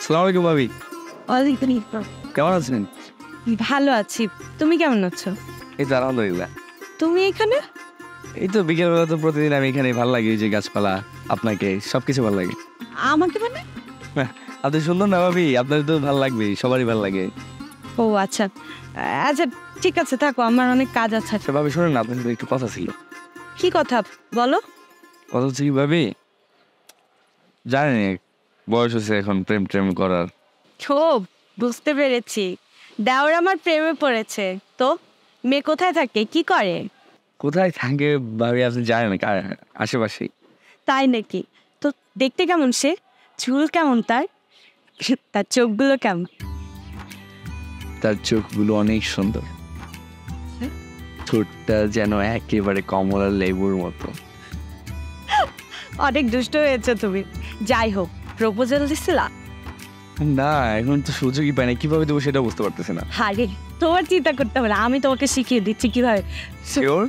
আসসালামু আলাইকুম ভাবি। ওয়ালাইকুম আসসালাম। কেমন আছেন? ভালো আছি, তুমি কেমন আছো? এই তো আলহামদুলিল্লাহ। তুমি এখানে? এই তো বিকেলবেলা তো প্রতিদিন আমি এখানে, ভালো লাগে এই যে গাছপালা, আপনাকে সবকিছু ভালো লাগে। আমাকে মানে? আপনি সুন্দর না ভাবি, আপনার তো ভালো লাগবে, সবারই ভালো লাগে। ও আচ্ছা আচ্ছা, ঠিক আছে থাকো, আমার অনেক কাজ আছে। আচ্ছা ভাবি শোনেন না, আপনার সাথে একটু কথা ছিল। কি কথা বলো? কথা হচ্ছে কি ভাবি, জানেন বয়স হচ্ছে এখন প্রেম ট্রেম করার। খুব বুঝতে পেরেছি, দেওর আমার প্রেমে পড়েছে। তো মেয়ে কোথায় থাকে, কি করে? কোথায় থাকে ভাবি আপনি জানেন, আশেপাশেই। তাই নাকি? তো দেখতে কেমন সে? চুল কেমন তার? তার চোখগুলো কেমন? তার চোখগুলো অনেক সুন্দর, ঠোঁটটা যেন একেবারে কমলা লেবুর মতো। অনেক দুষ্ট হয়েছে তুমি। যাই হোক, প্রপোজাল দিছিলা? না এখন তো সুযোগই পাই না, কিভাবে দেবো সেটা বুঝতে পারতেছি না। আরে তোমার চিন্তা করতে হবে না, আমি তোমাকে শিখিয়ে দিচ্ছি কিভাবে। শিওর?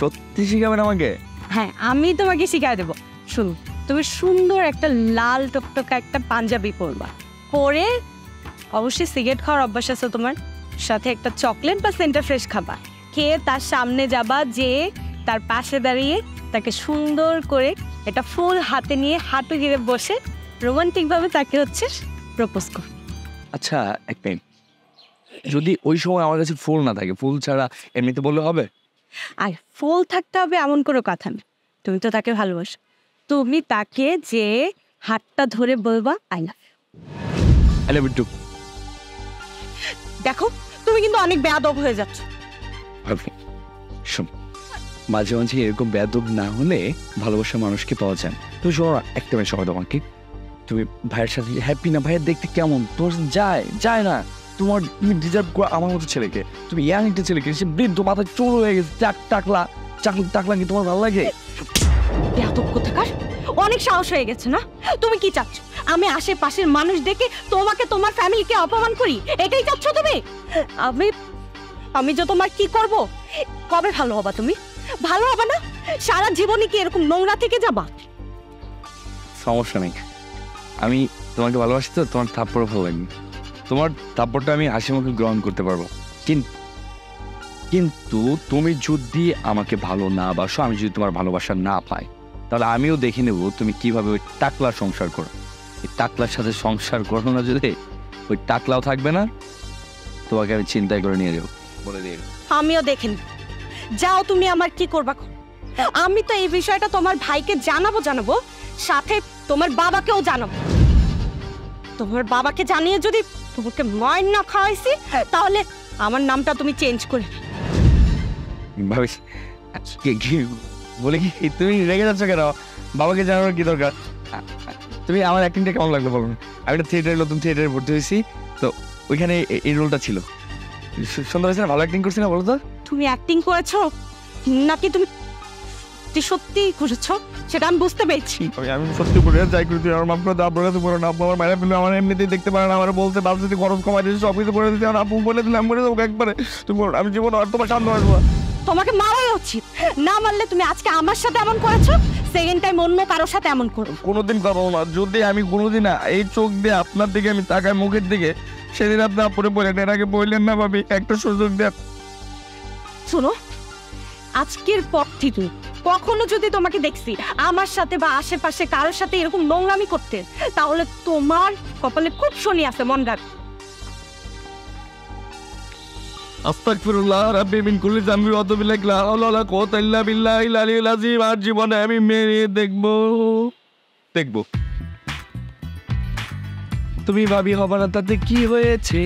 সত্যি শিখাবেন আমাকে? হ্যাঁ, আমি তোমাকে শিখিয়ে দেবো। শুনো, তুমি সুন্দর একটা লাল টকটকা একটা পাঞ্জাবি পরবা, পরে অবশ্যই সিগারেট খাওয়ার অভ্যাস আছে তোমার, সাথে একটা চকলেট বা সেন্টার ফ্রেশ খাবা, খেয়ে তার সামনে যাবা, যে তার পাশে দাঁড়িয়ে তাকে সুন্দর করে একটা ফুল হাতে নিয়ে হাঁটু গিরে বসে রোমান্টিকভাবে তাকে হচ্ছে প্রপোজ কর। আচ্ছা এক মিনিট, যদি ওই সময় আমার কাছে ফুল না থাকে, ফুল ছাড়া এমনিতে বললে হবে? আর ফুল থাকতে হবে এমন কোনো কথা না, তুমি তো তাকে ভালোবাসো, তুমি তাকে যে হাতটা ধরে বলবা I love you. I love you too. দেখো তুমি কিন্তু অনেক বেয়াদব হয়ে যাচ্ছ। শোন, মাঝে মাঝে এরকম বেয়াদব না হলে ভালোবাসার মানুষকে পাওয়া যায়। তুমি শোনো না, একটা মিনিট সময় তোমাকে। তুমি ভাইয়ের সাথে হ্যাপি না? ভাইয়ের দেখতে কেমন? তোমার যায় যায় না? তুমি ডিজার্ভ করো আমার মতো ছেলেকে। তুমি ইয়াং একটা ছেলেকে, সে বৃদ্ধ, মাথায় চোর হয়ে গেছে, টাকলা টাকলা কি তোমার ভালো লাগে? বেয়াদব কোথাকার, অনেক সাহস হয়ে গেছে না? তুমি কি চাচ্ছ, আমি আশেপাশের মানুষ দেখে তোমাকে তোমার ফ্যামিলিকে অপমান করি, এটাই চাচ্ছ তুমি? আমি আমি যে তোমার কি করব? কবে ভালো হবা তুমি? ভালো হবে না? সারা জীবনে কি এরকম নোংরা থেকে যাবা? সমস্যা নেই, আমি তোমাকে ভালোবাসি তো, তোমার থাপ্পড় ভালো লাগবে। তোমার থাপ্পড়টা আমি হাসি মুখে গ্রহণ করতে পারবো, কিন্তু তুমি যদি আমাকে ভালো না বাসো, আমি যদি তোমার ভালোবাসা না পাই, তাহলে আমিও দেখে নেব তুমি কিভাবে ওই টাকলার সংসার করো। এই টাকলার সাথে সংসার করো না, যদি ওই টাকলাও থাকবে না, তোমাকে আমি চিন্তায় করে নিয়ে যাবো, বলে দিয়ে। আমিও দেখেন, যাও তুমি আমার কি করবা। আমি তো এই বিষয়টা তোমার ভাইকে জানাবো, সাথে তোমার বাবাকেও জানাবো। তোমার বাবাকে জানিয়ে যদি তোমাকে মার না খাওয়াইছি, তাহলে আমার নামটা তুমি চেঞ্জ করে ভাবিস কি বলে, কি তুমি রেগে যাচ্ছ কেন? বাবাকে জানানোর কি দরকার? তুমি আমার অ্যাক্টিংটা কেমন লাগলো বলো? আমি একটা থিয়েটারে, নতুন থিয়েটারে ভর্তি হয়েছি, তো ওইখানে এই রোলটা ছিল। সুন্দর হয়েছে না? ভালো অ্যাক্টিং করছি না বলো তো? তুমি অ্যাক্টিং করেছো নাকি তুমি সত্যি করেছো সেটা আমি বুঝতে পেরেছি। আমি সত্যি করে যাই করি, তুই আমার মাফ করে দাও। আপনার কাছে বলো না, আপু আমার মায়ের ফেলে আমার এমনিতেই দেখতে পারে না, আমার বলতে বাপ যদি খরচ কমাই দিয়েছে সব কিছু করে দিতে, আর আপু বলে দিলে আমি করে দেবো একবারে। তুমি আমি জীবন আর তোমার সামনে আসবো। তোমাকে মারাই উচিত, না মারলে তুমি আজকে আমার সাথে এমন করেছো, সেকেন্ড টাইম অন্য কারোর সাথে এমন করো। কোনোদিন করবো না, যদি আমি কোনোদিন এই চোখ দিয়ে আপনার দিকে আমি তাকাই, মুখের দিকে, সেদিন আপনি আপুরে বলেন, এর আগে বললেন না ভাবি একটা সুযোগ দেন। শোনো, আজকের পর থেকে কখনো যদি তোমাকে দেখছি আমার সাথে বা আশেপাশে কারোর সাথে এরকম নোংরামি করতে, তাহলে তোমার কপালে খুব শনি আছে, মন রাখ। আস্তাগফিরুল্লাহ রাব্বি মিন কুল্লি যামবি ওয়া আতুবু ইলাইহি, লা হাওলা ওয়ালা কুওয়াতা ইল্লা বিল্লাহিল আলিয়্যিল আযীম। আর জীবনে আমি মেরে দেখবো। তুমি ভাবি হবা না, তাতে কি হয়েছে?